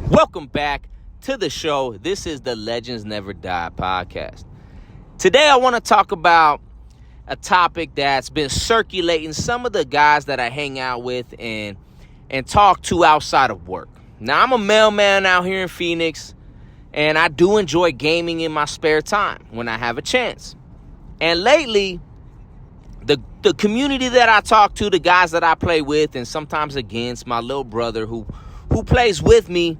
Welcome back to the show. This is the Legends Never Die podcast. Today I want to talk about a topic that's been circulating some of the guys that I hang out with and talk to outside of work. Now, I'm a mailman out here in Phoenix, and I do enjoy gaming in my spare time when I have a chance. And lately, the community that I talk to, the guys that I play with and sometimes against, my little brother who plays with me,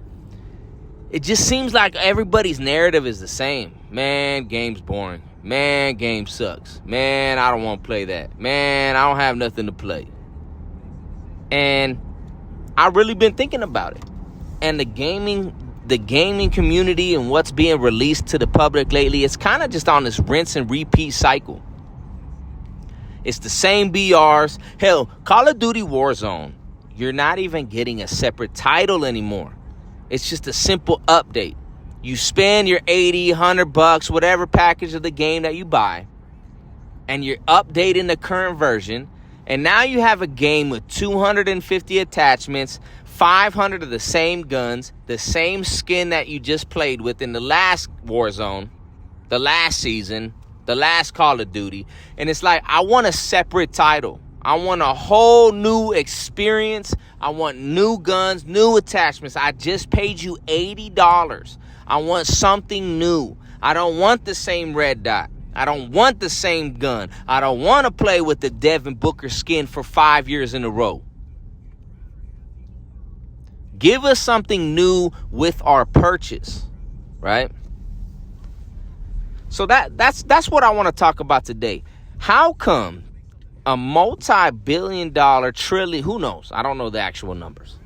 it just seems like everybody's narrative is the same. Man, game's boring. Man, game sucks. Man, I don't want to play that. Man, I don't have nothing to play. And I've really been thinking about it. And the gaming community and what's being released to the public lately, it's kind of just on this rinse and repeat cycle. It's the same BRs. Hell, Call of Duty Warzone, you're not even getting a separate title anymore. It's just a simple update. You spend your $80, $100, whatever package of the game that you buy, and you're updating the current version, and now you have a game with 250 attachments, 500 of the same guns, the same skin that you just played with in the last Warzone, the last season, the last Call of Duty. And it's like, I want a separate title. I want a whole new experience. I want new guns, new attachments. I just paid you $80. I want something new. I don't want the same red dot. I don't want the same gun. I don't want to play with the Devin Booker skin for 5 years in a row. Give us something new with our purchase, right? So that's what I want to talk about today. How come a multi-billion-dollar trillion, who knows? I don't know the actual numbers.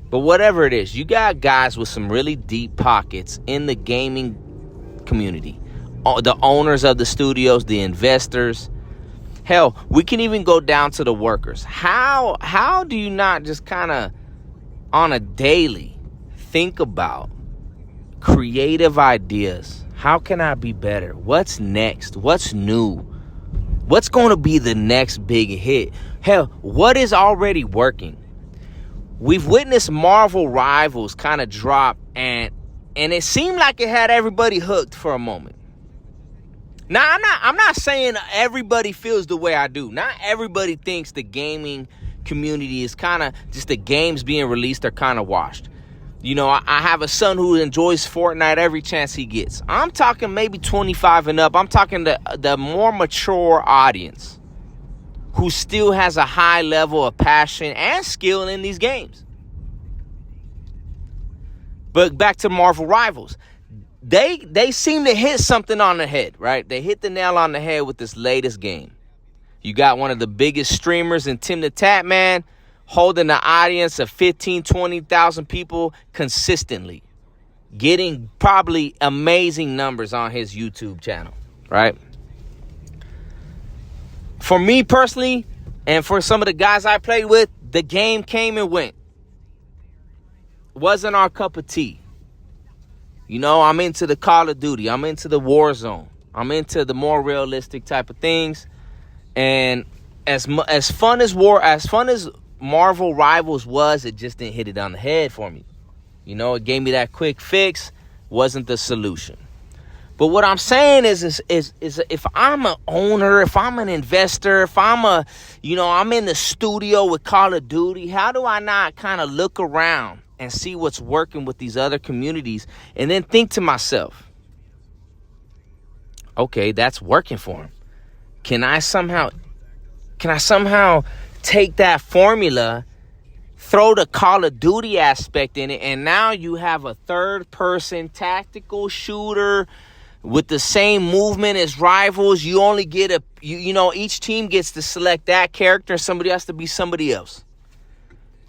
But whatever it is, you got guys with some really deep pockets in the gaming community. The owners of the studios, the investors. Hell, we can even go down to the workers. How do you not just kind of on a daily think about creative ideas? How can I be better? What's next? What's new? What's going to be the next big hit? Hell, what is already working? We've witnessed Marvel Rivals kind of drop, and it seemed like it had everybody hooked for a moment. Now, I'm not saying everybody feels the way I do. Not everybody thinks the gaming community is kind of just the games being released are kind of washed. You know, I have a son who enjoys Fortnite every chance he gets. I'm talking maybe 25 and up. I'm talking the more mature audience who still has a high level of passion and skill in these games. But back to Marvel Rivals. They seem to hit something on the head, right? They hit the nail on the head with this latest game. You got one of the biggest streamers in Tim the Tatman holding an audience of 15, 20,000 people consistently, getting probably amazing numbers on his YouTube channel, right? For me personally, and for some of the guys I played with, the game came and went. Wasn't our cup of tea. You know, I'm into the Call of Duty. I'm into the Warzone. I'm into the more realistic type of things. And as fun as Marvel Rivals was, it just didn't hit it on the head for me. You know, it gave me that quick fix, wasn't the solution. But what I'm saying is if I'm an owner, if I'm an investor, if I'm in the studio with Call of Duty, how do I not kind of look around and see what's working with these other communities and then think to myself, okay, that's working for them. Can I somehow take that formula, throw the Call of Duty aspect in it, and now you have a third-person tactical shooter with the same movement as Rivals. You only get each team gets to select that character. Somebody has to be somebody else.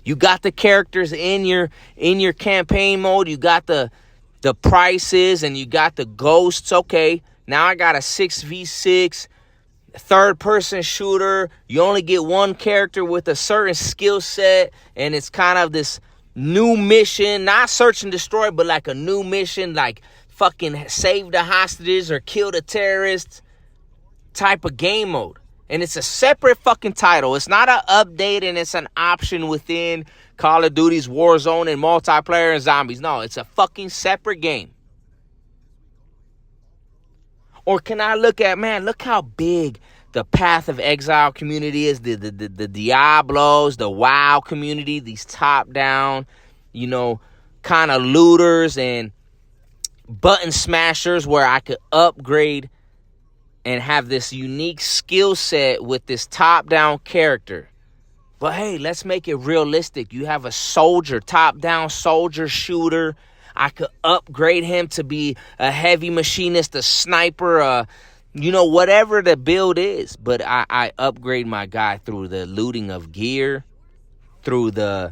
You got the characters in your campaign mode. You got the prices and you got the ghosts. Okay, now I got a 6v6 third-person shooter. You only get one character with a certain skill set, and it's kind of this new mission, not search and destroy, but like a new mission, like fucking save the hostages or kill the terrorists type of game mode. And it's a separate fucking title. It's not an update and it's an option within Call of Duty's Warzone and multiplayer and zombies. No, it's a fucking separate game. Or can I look at, man, look how big the Path of Exile community is, the Diablos, the WoW community, these top-down, kind of looters and button smashers where I could upgrade and have this unique skill set with this top-down character. But hey, let's make it realistic. You have a soldier, top-down soldier shooter. I could upgrade him to be a heavy machinist, a sniper, whatever the build is. But I upgrade my guy through the looting of gear, through the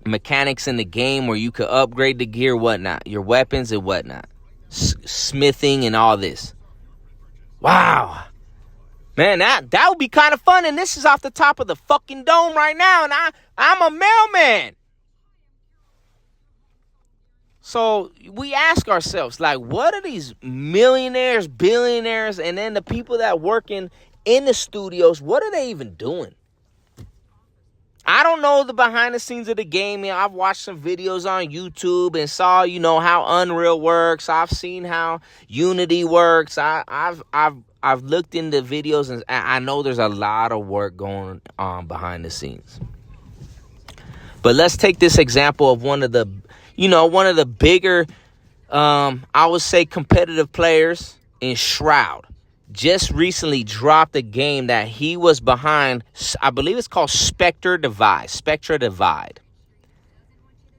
mechanics in the game where you could upgrade the gear, whatnot, your weapons and whatnot, smithing and all this. Wow. Man, that would be kind of fun. And this is off the top of the fucking dome right now. And I'm a mailman. So we ask ourselves, like, what are these millionaires, billionaires, and then the people that work in the studios, what are they even doing? I don't know the behind the scenes of the game. I've watched some videos on YouTube and saw, how Unreal works. I've seen how Unity works. I've looked into videos and I know there's a lot of work going on behind the scenes. But let's take this example of one of the bigger, I would say, competitive players in Shroud. Just recently dropped a game that he was behind. I believe it's called Spectra Divide.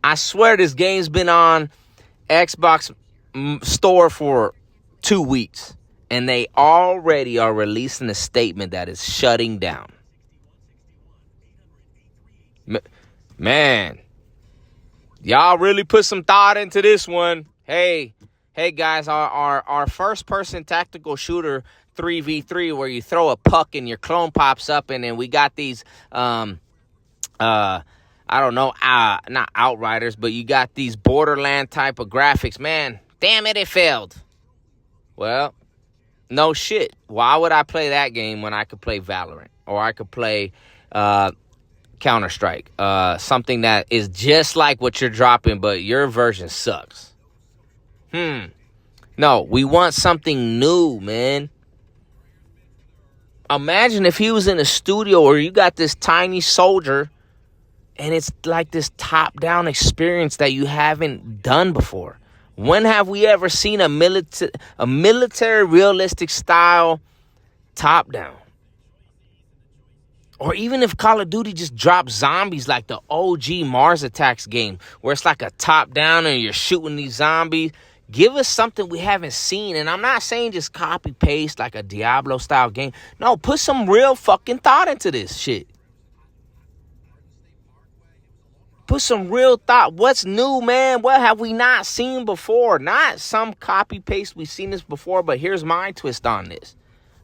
I swear this game's been on Xbox store for 2 weeks. And they already are releasing a statement that is shutting down. Man, y'all really put some thought into this one. Hey guys, our first person tactical shooter 3v3 where you throw a puck and your clone pops up, and then we got these not Outriders, but you got these Borderland type of graphics. Man, damn it failed. Well, no shit. Why would I play that game when I could play Valorant or I could play Counter-Strike? Something that is just like what you're dropping, but your version sucks. No, we want something new, man. Imagine if he was in a studio where you got this tiny soldier and it's like this top-down experience that you haven't done before. When have we ever seen a military realistic style top-down? Or even if Call of Duty just drops zombies like the OG Mars Attacks game, where it's like a top-down and you're shooting these zombies. Give us something we haven't seen. And I'm not saying just copy-paste like a Diablo-style game. No, put some real fucking thought into this shit. Put some real thought. What's new, man? What have we not seen before? Not some copy-paste. We've seen this before, but here's my twist on this.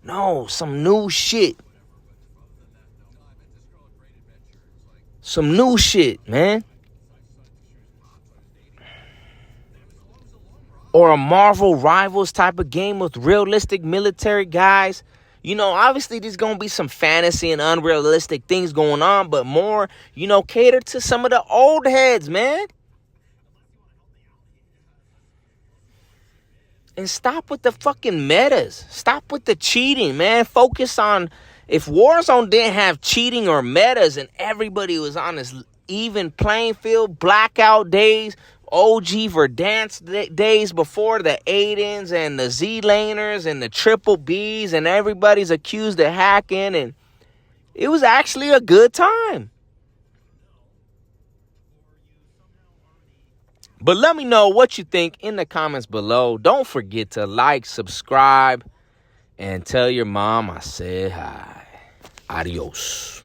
No, some new shit. Some new shit, man. Or a Marvel Rivals type of game with realistic military guys. Obviously there's going to be some fantasy and unrealistic things going on, but more, cater to some of the old heads, man. And stop with the fucking metas. Stop with the cheating, man. Focus on, if Warzone didn't have cheating or metas and everybody was on this even playing field, blackout days, OG Verdansk days before, the Aidens and the Z-Laners and the Triple Bs, and everybody's accused of hacking, and it was actually a good time. But let me know what you think in the comments below. Don't forget to like, subscribe, and tell your mom I said hi. Adios.